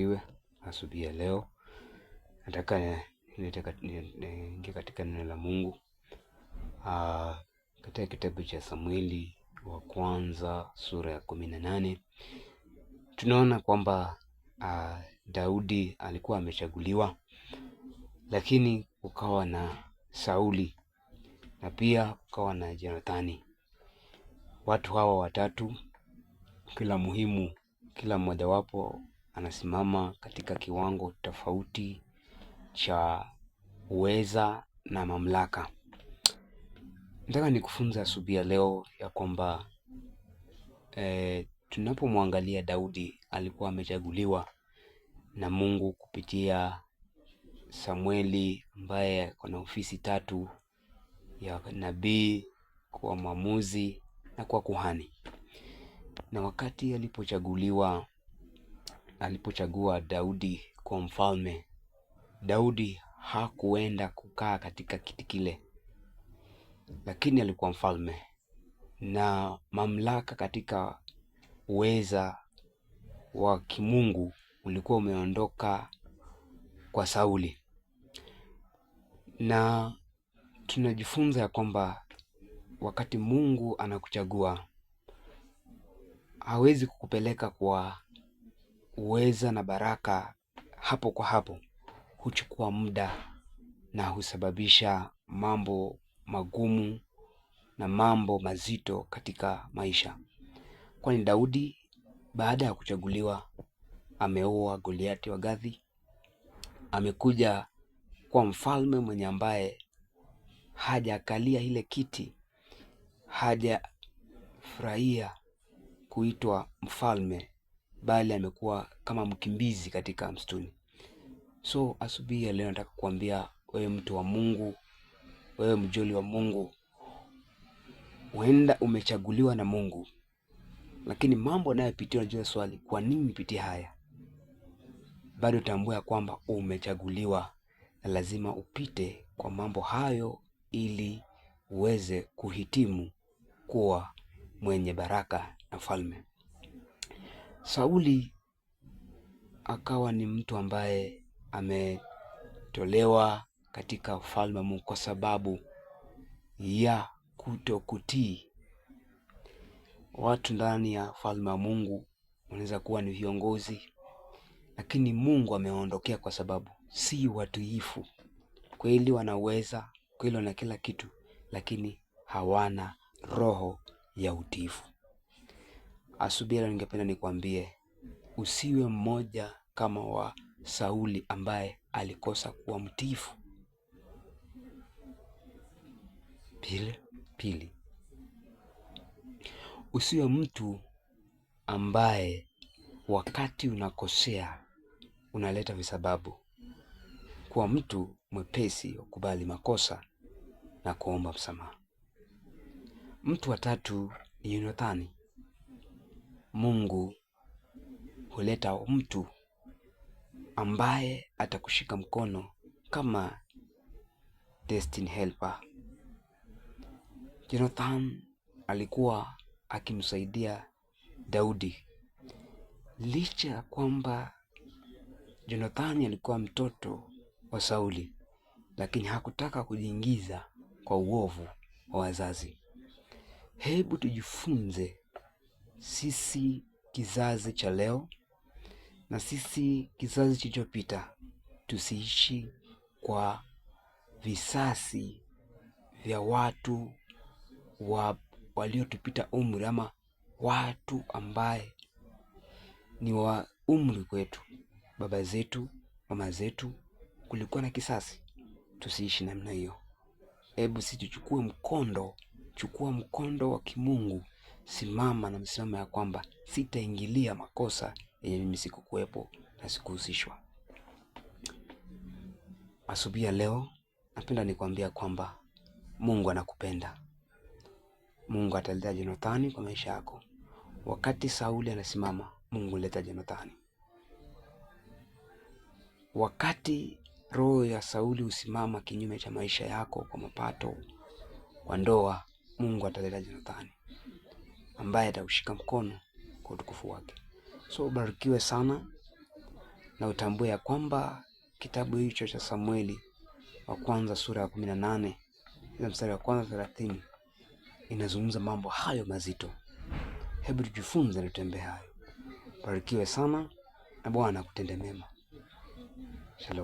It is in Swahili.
Iwe asubuhi ya leo nataka niingie katika neno la Mungu katika kitabu cha Samueli wa kwanza sura ya 18. Tunaona kwamba Daudi alikuwa amechaguliwa, lakini ukawa na Sauli na pia ukawa na Jonathani. Watu hawa watatu, kila mmoja wapo anasimama katika kiwango tofauti cha uweza na mamlaka. Nataka nikufunza asubuhi ya leo ya kwamba tunapomwangalia Daudi alikuwa amechaguliwa na Mungu kupitia Samueli ambaye kuna ofisi tatu ya nabii, kwa mwamuzi na kwa kuhani. Na wakati alipochagua Daudi kwa mfalme, Daudi hakuenda kukaa katika kiti kile, lakini alikuwa mfalme na mamlaka katika uweza wa kimungu ulikuwa umeondoka kwa Sauli. Na tunajifunza ya kwamba wakati Mungu anakuchagua, hawezi kukupeleka kwa uweza na baraka hapo kwa hapo. Huchukua muda na husababisha mambo magumu na mambo mazito katika maisha. Kwani Daudi baada ya kuchaguliwa ameua Goliati wa Gathi, amekuja kwa mfalme mwenye ambaye hajakalia ile kiti, hajafurahia kuitwa mfalme, bali amekuwa kama mkimbizi katika msituni. So asubuhi ya leo nataka kuambia wewe mtu wa Mungu, wewe mjoli wa Mungu, huenda umechaguliwa na Mungu, lakini mambo unayopitia unajua swali, kwa nini nipitie haya? Bado tambua kwamba umechaguliwa na lazima upite kwa mambo hayo ili uweze kuhitimu kuwa mwenye baraka na falme. Sauli akawa ni mtu ambaye ametolewa katika ufalme wa Mungu kwa sababu ya kutokutii. Watu ndani ya ufalme wa Mungu wanaweza kuwa ni viongozi, lakini Mungu ameondokea kwa sababu si watiifu. Kweli wanaweza, kweli wana kila kitu, lakini hawana roho ya utiifu. Asubuhi leo ningependa nikwambie usiwe mmoja kama wa Sauli ambaye alikosa kuwa mtiifu. Pili, usiwe mtu ambaye wakati unakosea unaleta visababu. Kuwa mtu mwepesi wa kubali makosa na kuomba msamaha. Mtu wa tatu ni Jonathani. Mungu huleta mtu ambaye atakushika mkono kama destiny helper. Jonathan alikuwa akimsaidia Daudi. Licha ya kwamba Jonathan alikuwa mtoto wa Sauli, lakini hakutaka kujiingiza kwa uovu wa wazazi. Hebu tujifunze sisi kizazi cha leo na sisi kizazi kilichopita, tusiishi kwa visasi vya watu waliotupita umri ama watu ambaye ni wa umri kwetu, baba zetu, mama zetu, kulikuwa na kisasi. Tusiishi namna hiyo. Hebu sisi chukua mkondo wa kimungu. Simama na msimamo ya kwamba sitaingilia makosa yenye mimi sikukuwepo na sikuhusishwa. Asubuhi ya leo napenda nikwambia kwamba Mungu anakupenda. Mungu ataleta Jonathani kwa maisha yako. Wakati Sauli anasimama, Mungu leta Jonathani. Wakati roho ya Sauli usimama kinyume cha maisha yako, kwa mapato, kwa ndoa, Mungu ataleta Jonathani ambaye ataushika mkono kwa utukufu wake. So barikiwe sana na utambue ya kwamba kitabu hicho cha Samueli wa kwanza sura ya 18 ile mstari wa kwanza 30 inazungumza mambo hayo mazito. Hebu tujifunze na tutembee hayo. Barikiwe sana na Bwana kutende mema. Shalom.